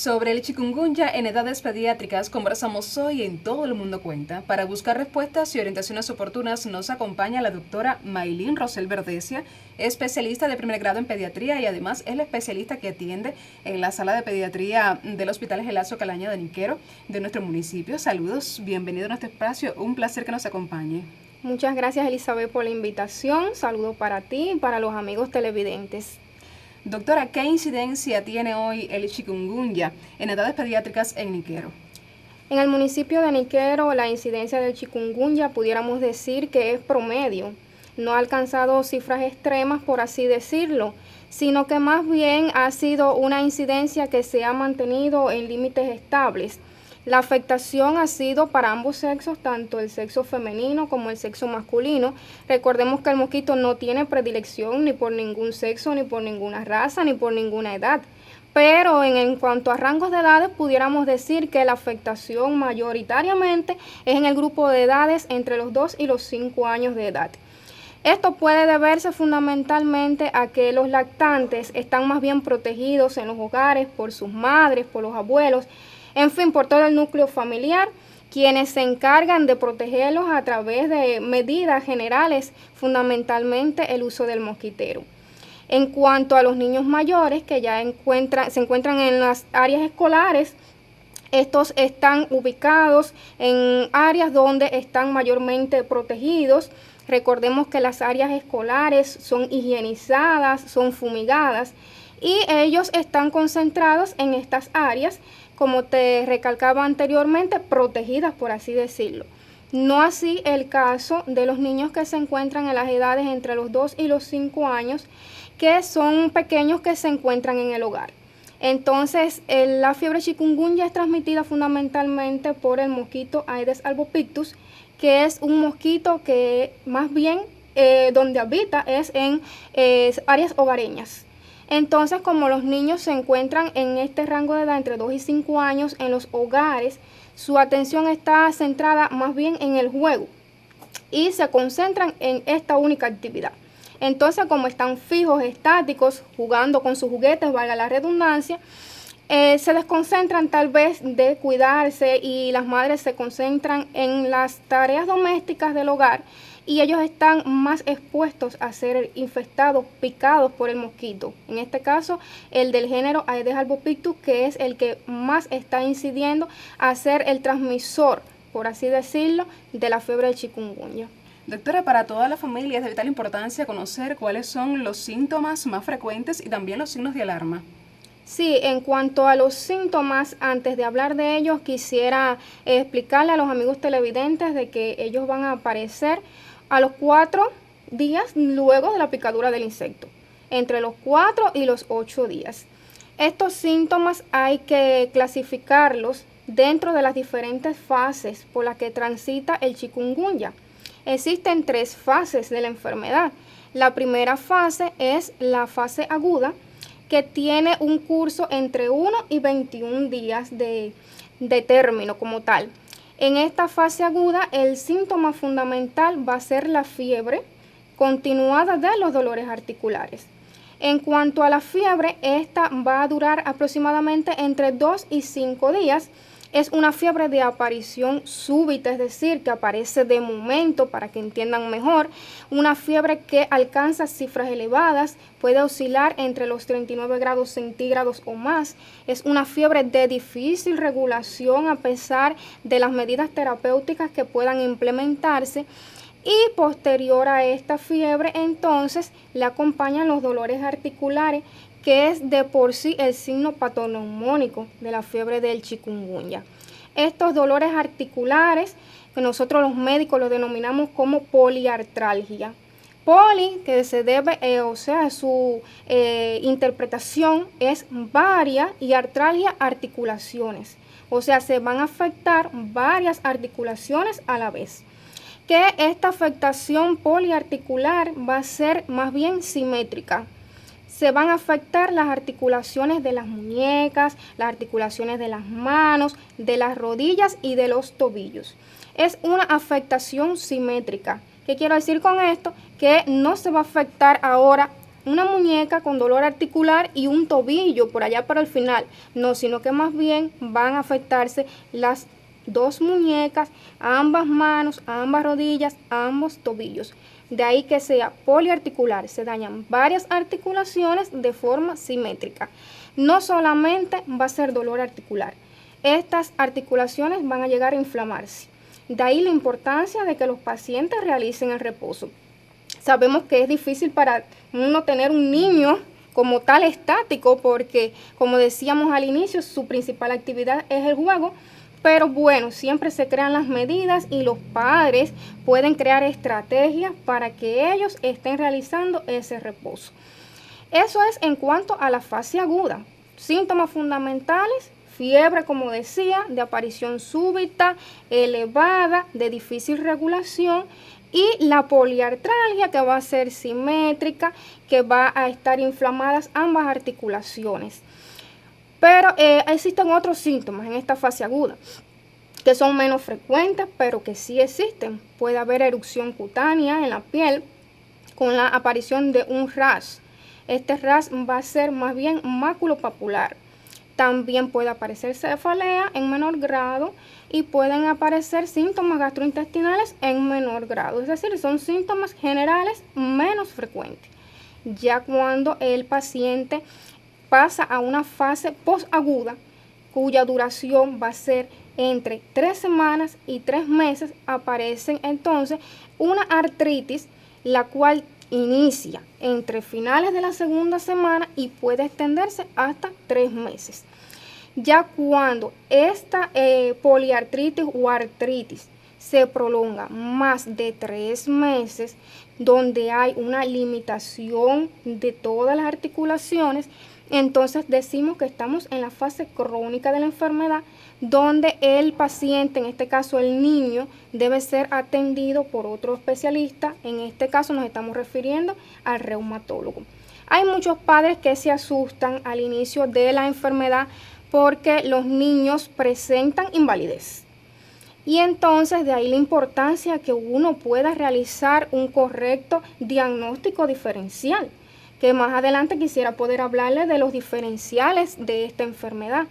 Sobre el chikungunya en edades pediátricas conversamos hoy en Todo el Mundo Cuenta. Para buscar respuestas y orientaciones oportunas nos acompaña la doctora Maylin Rosel Verdecia, especialista de primer grado en pediatría y además es la especialista que atiende en la sala de pediatría del Hospital Gelazo Calaña de Niquero de nuestro municipio. Saludos, bienvenido a nuestro espacio, un placer que nos acompañe. Muchas gracias, Elizabeth, por la invitación. Saludos para ti y para los amigos televidentes. Doctora, ¿qué incidencia tiene hoy el chikungunya en edades pediátricas en Niquero? En el municipio de Niquero, la incidencia del chikungunya pudiéramos decir que es promedio. No ha alcanzado cifras extremas, por así decirlo, sino que más bien ha sido una incidencia que se ha mantenido en límites estables. La afectación ha sido para ambos sexos, tanto el sexo femenino como el sexo masculino. Recordemos que el mosquito no tiene predilección ni por ningún sexo, ni por ninguna raza, ni por ninguna edad. Pero en cuanto a rangos de edades, pudiéramos decir que la afectación mayoritariamente es en el grupo de edades entre los 2 y los 5 años de edad. Esto puede deberse fundamentalmente a que los lactantes están más bien protegidos en los hogares por sus madres, por los abuelos, en fin, por todo el núcleo familiar, quienes se encargan de protegerlos a través de medidas generales, fundamentalmente el uso del mosquitero. En cuanto a los niños mayores que ya se encuentran en las áreas escolares, estos están ubicados en áreas donde están mayormente protegidos. Recordemos que las áreas escolares son higienizadas, son fumigadas y ellos están concentrados en estas áreas, como te recalcaba anteriormente, protegidas, por así decirlo. No así el caso de los niños que se encuentran en las edades entre los 2 y los 5 años, que son pequeños que se encuentran en el hogar. Entonces, la fiebre chikungunya es transmitida fundamentalmente por el mosquito Aedes albopictus, que es un mosquito que más bien donde habita es en áreas hogareñas. Entonces, como los niños se encuentran en este rango de edad entre 2 y 5 años en los hogares, su atención está centrada más bien en el juego y se concentran en esta única actividad. Entonces, como están fijos, estáticos, jugando con sus juguetes, valga la redundancia, se desconcentran tal vez de cuidarse y las madres se concentran en las tareas domésticas del hogar y ellos están más expuestos a ser infectados, picados por el mosquito. En este caso, el del género Aedes albopictus, que es el que más está incidiendo a ser el transmisor, por así decirlo, de la fiebre del chikungunya. Doctora, para toda la familia es de vital importancia conocer cuáles son los síntomas más frecuentes y también los signos de alarma. Sí, en cuanto a los síntomas, antes de hablar de ellos, quisiera explicarle a los amigos televidentes de que ellos van a aparecer a los 4 días luego de la picadura del insecto, entre los 4 y los 8 días. Estos síntomas hay que clasificarlos dentro de las diferentes fases por las que transita el chikungunya. Existen 3 fases de la enfermedad. La primera fase es la fase aguda, que tiene un curso entre 1 y 21 días de término como tal. En esta fase aguda, el síntoma fundamental va a ser la fiebre continuada de los dolores articulares. En cuanto a la fiebre, esta va a durar aproximadamente entre 2 y 5 días. Es una fiebre de aparición súbita, es decir, que aparece de momento, para que entiendan mejor. Una fiebre que alcanza cifras elevadas, puede oscilar entre los 39 grados centígrados o más. Es una fiebre de difícil regulación a pesar de las medidas terapéuticas que puedan implementarse. Y posterior a esta fiebre, entonces, le acompañan los dolores articulares, que es de por sí el signo patoneumónico de la fiebre del chikungunya. Estos dolores articulares, que nosotros los médicos los denominamos como poliartralgia. Poli, que se debe, su interpretación es varia, y artralgia, articulaciones. O sea, se van a afectar varias articulaciones a la vez. Que esta afectación poliarticular va a ser más bien simétrica. Se van a afectar las articulaciones de las muñecas, las articulaciones de las manos, de las rodillas y de los tobillos. Es una afectación simétrica. ¿Qué quiero decir con esto? Que no se va a afectar ahora una muñeca con dolor articular y un tobillo por allá para el final. No, sino que más bien van a afectarse las dos muñecas, ambas manos, ambas rodillas, ambos tobillos. De ahí que sea poliarticular, se dañan varias articulaciones de forma simétrica. No solamente va a ser dolor articular, estas articulaciones van a llegar a inflamarse. De ahí la importancia de que los pacientes realicen el reposo. Sabemos que es difícil para uno tener un niño como tal estático porque, como decíamos al inicio, su principal actividad es el juego. Pero bueno, siempre se crean las medidas y los padres pueden crear estrategias para que ellos estén realizando ese reposo. Eso es en cuanto a la fase aguda. Síntomas fundamentales: fiebre, como decía, de aparición súbita, elevada, de difícil regulación, y la poliartralgia, que va a ser simétrica, que va a estar inflamadas ambas articulaciones. Pero existen otros síntomas en esta fase aguda que son menos frecuentes, pero que sí existen. Puede haber erupción cutánea en la piel con la aparición de un rash. Este rash va a ser más bien maculopapular. También puede aparecer cefalea en menor grado y pueden aparecer síntomas gastrointestinales en menor grado. Es decir, son síntomas generales menos frecuentes. Ya cuando el paciente pasa a una fase posaguda, cuya duración va a ser entre 3 semanas y 3 meses, aparecen entonces una artritis, la cual inicia entre finales de la segunda semana y puede extenderse hasta 3 meses. Ya cuando esta poliartritis o artritis se prolonga más de 3 meses, donde hay una limitación de todas las articulaciones, entonces decimos que estamos en la fase crónica de la enfermedad, donde el paciente, en este caso el niño, debe ser atendido por otro especialista. En este caso nos estamos refiriendo al reumatólogo. Hay muchos padres que se asustan al inicio de la enfermedad porque los niños presentan invalidez. Y entonces de ahí la importancia que uno pueda realizar un correcto diagnóstico diferencial, que más adelante quisiera poder hablarles de los diferenciales de esta enfermedad.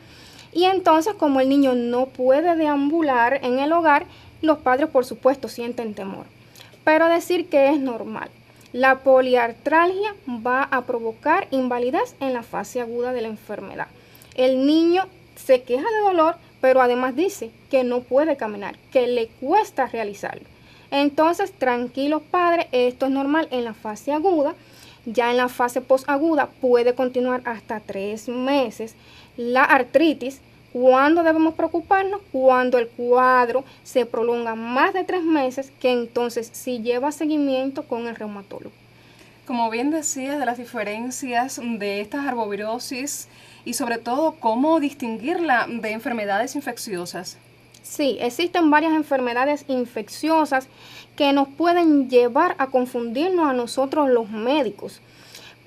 Y entonces, como el niño no puede deambular en el hogar, los padres por supuesto sienten temor. Pero decir que es normal. La poliartralgia va a provocar invalidez en la fase aguda de la enfermedad. El niño se queja de dolor, pero además dice que no puede caminar, que le cuesta realizarlo. Entonces, tranquilos padres, esto es normal en la fase aguda. Ya en la fase posaguda puede continuar hasta 3 meses. La artritis, ¿cuándo debemos preocuparnos? Cuando el cuadro se prolonga más de 3 meses, que entonces sí lleva seguimiento con el reumatólogo. Como bien decías, de las diferencias de estas arbovirosis y sobre todo cómo distinguirla de enfermedades infecciosas. Sí, existen varias enfermedades infecciosas que nos pueden llevar a confundirnos a nosotros los médicos.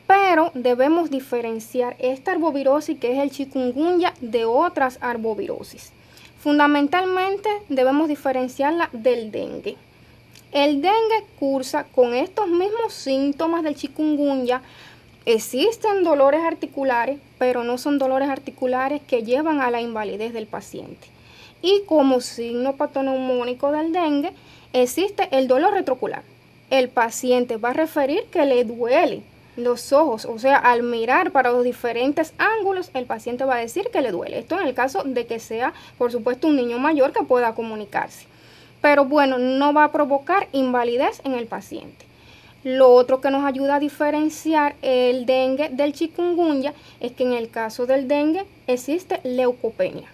Pero debemos diferenciar esta arbovirosis, que es el chikungunya, de otras arbovirosis. Fundamentalmente debemos diferenciarla del dengue. El dengue cursa con estos mismos síntomas del chikungunya. Existen dolores articulares, pero no son dolores articulares que llevan a la invalidez del paciente. Y como signo patoneumónico del dengue, existe el dolor retroocular. El paciente va a referir que le duele los ojos, o sea, al mirar para los diferentes ángulos, el paciente va a decir que le duele. Esto en el caso de que sea, por supuesto, un niño mayor que pueda comunicarse. Pero bueno, no va a provocar invalidez en el paciente. Lo otro que nos ayuda a diferenciar el dengue del chikungunya es que en el caso del dengue existe leucopenia.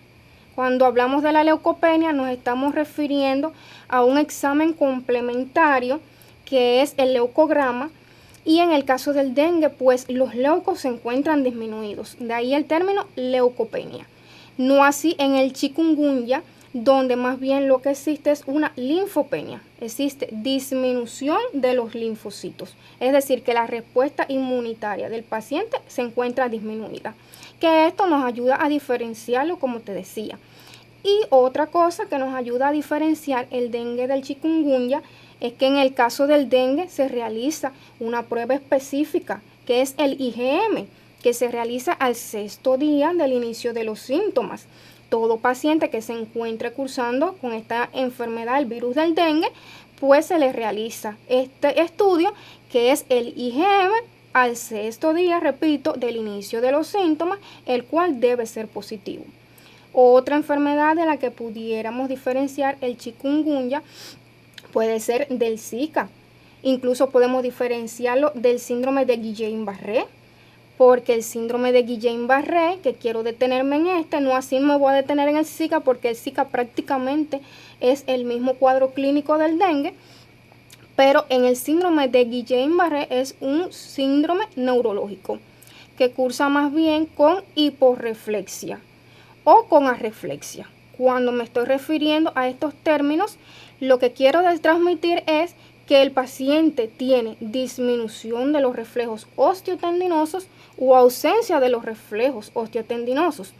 Cuando hablamos de la leucopenia nos estamos refiriendo a un examen complementario que es el leucograma, y en el caso del dengue pues los leucos se encuentran disminuidos, de ahí el término leucopenia. No así en el chikungunya, donde más bien lo que existe es una linfopenia, existe disminución de los linfocitos, es decir, que la respuesta inmunitaria del paciente se encuentra disminuida, que esto nos ayuda a diferenciarlo, como te decía. Y otra cosa que nos ayuda a diferenciar el dengue del chikungunya es que en el caso del dengue se realiza una prueba específica que es el IgM, que se realiza al 6º día del inicio de los síntomas. Todo paciente que se encuentre cursando con esta enfermedad, el virus del dengue, pues se le realiza este estudio, que es el IgM al 6º día, repito, del inicio de los síntomas, el cual debe ser positivo. Otra enfermedad de la que pudiéramos diferenciar el chikungunya puede ser del Zika. Incluso podemos diferenciarlo del síndrome de Guillain-Barré, porque el síndrome de Guillain-Barré, que quiero detenerme en no así me voy a detener en el Zika, porque el Zika prácticamente es el mismo cuadro clínico del dengue, pero en el síndrome de Guillain-Barré es un síndrome neurológico que cursa más bien con hiporreflexia o con arreflexia. Cuando me estoy refiriendo a estos términos, lo que quiero transmitir es que el paciente tiene disminución de los reflejos osteotendinosos o ausencia de los reflejos osteotendinosos.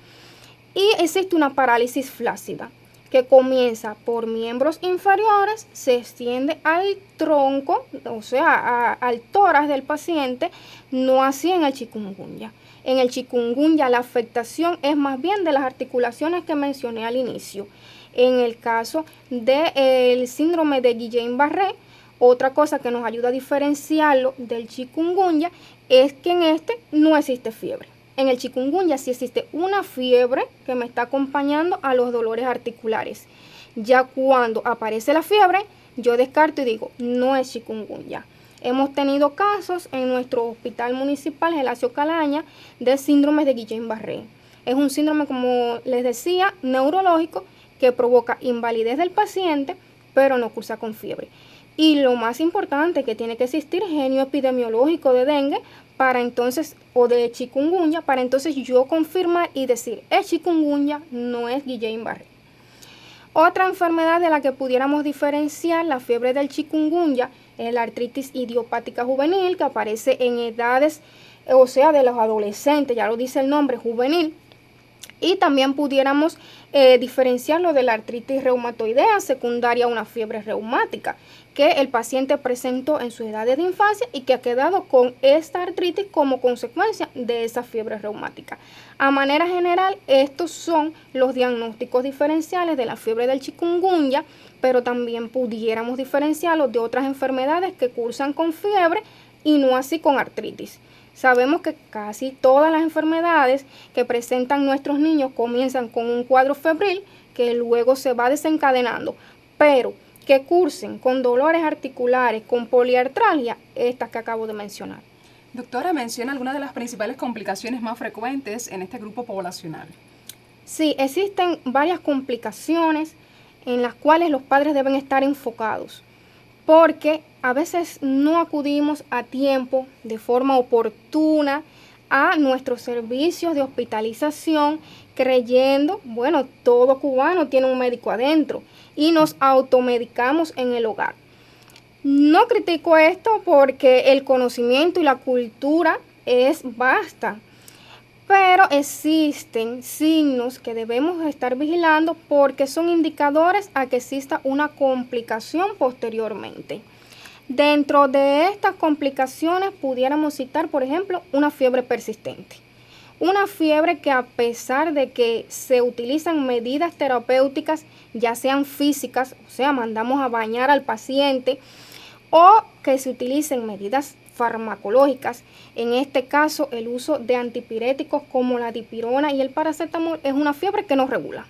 Y existe una parálisis flácida que comienza por miembros inferiores, se extiende al tronco, o sea, al tórax del paciente, no así en el chikungunya. En el chikungunya la afectación es más bien de las articulaciones que mencioné al inicio. En el caso del síndrome de Guillain-Barré, otra cosa que nos ayuda a diferenciarlo del chikungunya es que en este no existe fiebre. En el chikungunya sí existe una fiebre que me está acompañando a los dolores articulares. Ya cuando aparece la fiebre, yo descarto y digo, no es chikungunya. Hemos tenido casos en nuestro hospital municipal, Gelacio Calaña, de síndromes de Guillain-Barré. Es un síndrome, como les decía, neurológico que provoca invalidez del paciente, pero no cursa con fiebre. Y lo más importante, que tiene que existir genio epidemiológico de dengue para entonces, o de chikungunya, para entonces yo confirmar y decir, es chikungunya, no es Guillain-Barré. Otra enfermedad de la que pudiéramos diferenciar la fiebre del chikungunya es la artritis idiopática juvenil, que aparece en edades, o sea, de los adolescentes, ya lo dice el nombre, juvenil. Y también pudiéramos diferenciarlo de la artritis reumatoidea secundaria a una fiebre reumática, que el paciente presentó en sus edades de infancia y que ha quedado con esta artritis como consecuencia de esa fiebre reumática. A manera general, estos son los diagnósticos diferenciales de la fiebre del chikungunya, pero también pudiéramos diferenciarlos de otras enfermedades que cursan con fiebre y no así con artritis. Sabemos que casi todas las enfermedades que presentan nuestros niños comienzan con un cuadro febril que luego se va desencadenando, pero que cursen con dolores articulares, con poliartralgia, estas que acabo de mencionar. Doctora, menciona algunas de las principales complicaciones más frecuentes en este grupo poblacional. Sí, existen varias complicaciones en las cuales los padres deben estar enfocados, porque a veces no acudimos a tiempo, de forma oportuna, a nuestros servicios de hospitalización, creyendo, bueno, todo cubano tiene un médico adentro, y nos automedicamos en el hogar. No critico esto porque el conocimiento y la cultura es vasta, pero existen signos que debemos estar vigilando porque son indicadores a que exista una complicación posteriormente. Dentro de estas complicaciones pudiéramos citar, por ejemplo, una fiebre persistente. Una fiebre que, a pesar de que se utilizan medidas terapéuticas, ya sean físicas, o sea, mandamos a bañar al paciente, o que se utilicen medidas farmacológicas, en este caso el uso de antipiréticos como la dipirona y el paracetamol, es una fiebre que no regula.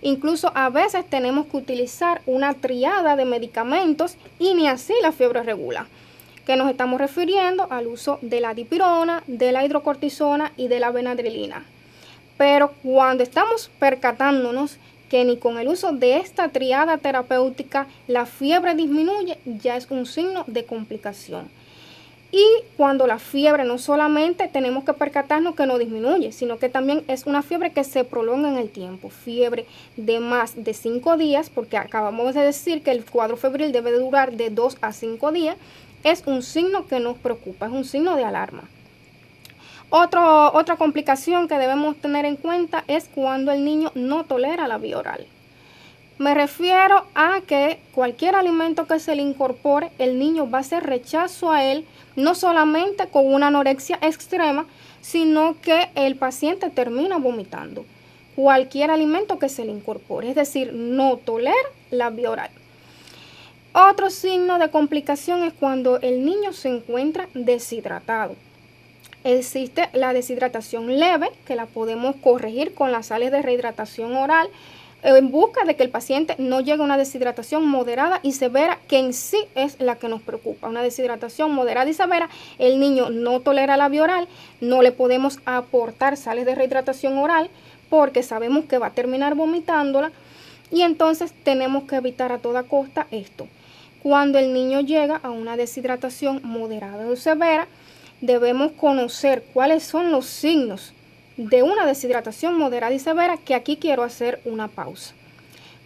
Incluso a veces tenemos que utilizar una triada de medicamentos y ni así la fiebre regula, que nos estamos refiriendo al uso de la dipirona, de la hidrocortisona y de la benadrilina. Pero cuando estamos percatándonos que ni con el uso de esta triada terapéutica la fiebre disminuye, ya es un signo de complicación. Y cuando la fiebre no solamente tenemos que percatarnos que no disminuye, sino que también es una fiebre que se prolonga en el tiempo, fiebre de más de 5 días, porque acabamos de decir que el cuadro febril debe de durar de 2 a 5 días, es un signo que nos preocupa, es un signo de alarma. Otra complicación que debemos tener en cuenta es cuando el niño no tolera la vía oral. Me refiero a que cualquier alimento que se le incorpore, el niño va a hacer rechazo a él, no solamente con una anorexia extrema, sino que el paciente termina vomitando. Cualquier alimento que se le incorpore, es decir, no tolera la vía oral. Otro signo de complicación es cuando el niño se encuentra deshidratado. Existe la deshidratación leve, que la podemos corregir con las sales de rehidratación oral, en busca de que el paciente no llegue a una deshidratación moderada y severa, que en sí es la que nos preocupa. Una deshidratación moderada y severa, el niño no tolera la vía oral, no le podemos aportar sales de rehidratación oral porque sabemos que va a terminar vomitándola, y entonces tenemos que evitar a toda costa esto. Cuando el niño llega a una deshidratación moderada o severa, debemos conocer cuáles son los signos de una deshidratación moderada y severa, que aquí quiero hacer una pausa.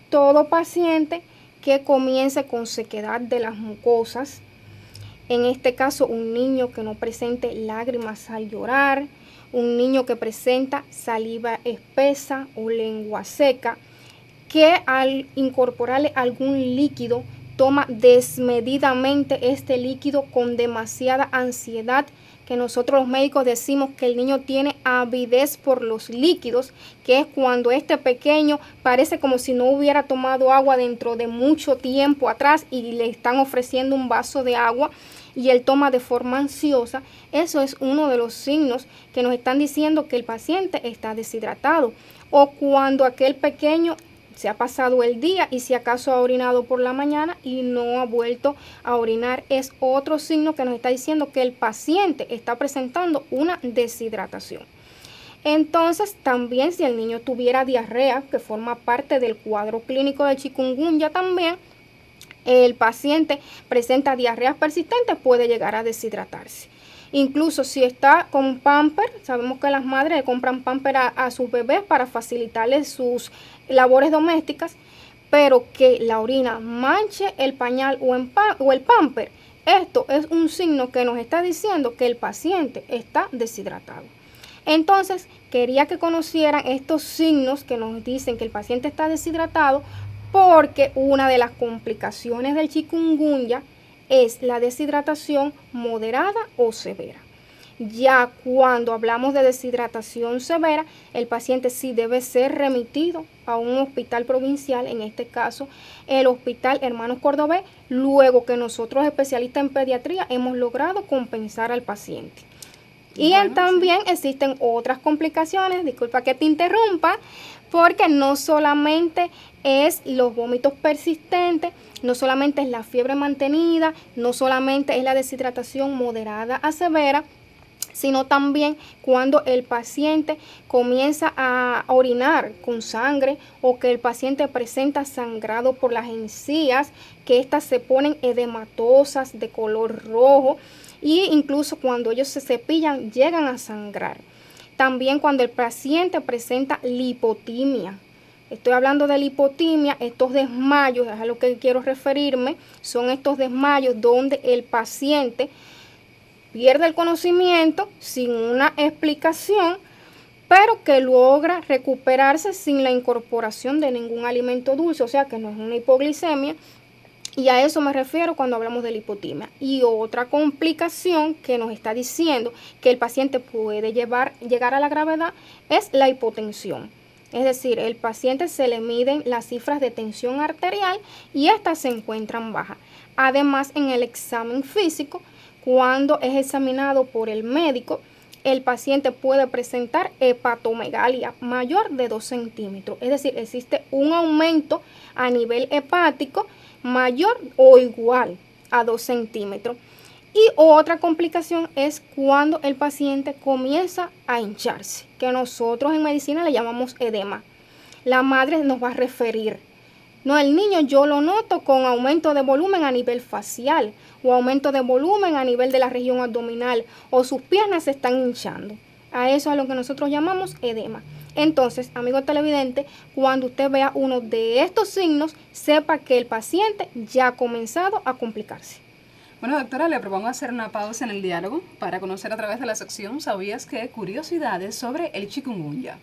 Todo paciente que comience con sequedad de las mucosas, en este caso un niño que no presente lágrimas al llorar, un niño que presenta saliva espesa o lengua seca, que al incorporarle algún líquido toma desmedidamente este líquido con demasiada ansiedad, que nosotros los médicos decimos que el niño tiene avidez por los líquidos, que es cuando este pequeño parece como si no hubiera tomado agua dentro de mucho tiempo atrás y le están ofreciendo un vaso de agua y él toma de forma ansiosa. Eso es uno de los signos que nos están diciendo que el paciente está deshidratado. O cuando aquel pequeño se ha pasado el día y si acaso ha orinado por la mañana y no ha vuelto a orinar, es otro signo que nos está diciendo que el paciente está presentando una deshidratación. Entonces, también si el niño tuviera diarrea, que forma parte del cuadro clínico de chikungunya también, el paciente presenta diarreas persistentes, puede llegar a deshidratarse. Incluso si está con pamper, sabemos que las madres le compran pamper a sus bebés para facilitarles sus labores domésticas, pero que la orina manche el pañal o el pamper, esto es un signo que nos está diciendo que el paciente está deshidratado. Entonces, quería que conocieran estos signos que nos dicen que el paciente está deshidratado, porque una de las complicaciones del chikungunya es la deshidratación moderada o severa. Ya cuando hablamos de deshidratación severa, el paciente sí debe ser remitido a un hospital provincial, en este caso el Hospital Hermanos Cordobés, luego que nosotros especialistas en pediatría hemos logrado compensar al paciente. Y también existen otras complicaciones, disculpa que te interrumpa, porque no solamente es los vómitos persistentes, no solamente es la fiebre mantenida, no solamente es la deshidratación moderada a severa, sino también cuando el paciente comienza a orinar con sangre o que el paciente presenta sangrado por las encías, que éstas se ponen edematosas de color rojo, e incluso cuando ellos se cepillan llegan a sangrar. También cuando el paciente presenta lipotimia. Estoy hablando de lipotimia, estos desmayos, es a lo que quiero referirme, son estos desmayos donde el paciente pierde el conocimiento sin una explicación, pero que logra recuperarse sin la incorporación de ningún alimento dulce, o sea que no es una hipoglicemia. Y a eso me refiero cuando hablamos de lipotimia. Y otra complicación que nos está diciendo que el paciente puede llegar a la gravedad es la hipotensión. Es decir, el paciente se le miden las cifras de tensión arterial y estas se encuentran bajas. Además, en el examen físico, cuando es examinado por el médico, el paciente puede presentar hepatomegalia mayor de 2 centímetros. Es decir, existe un aumento a nivel hepático mayor o igual a 2 centímetros. Y otra complicación es cuando el paciente comienza a hincharse, que nosotros en medicina le llamamos edema. La madre nos va a referir: no, el niño yo lo noto con aumento de volumen a nivel facial o aumento de volumen a nivel de la región abdominal, o sus piernas se están hinchando. A eso es a lo que nosotros llamamos edema. Entonces, amigo televidente, cuando usted vea uno de estos signos, sepa que el paciente ya ha comenzado a complicarse. Bueno, doctora, le propongo hacer una pausa en el diálogo para conocer a través de la sección ¿Sabías qué? Curiosidades sobre el chikungunya.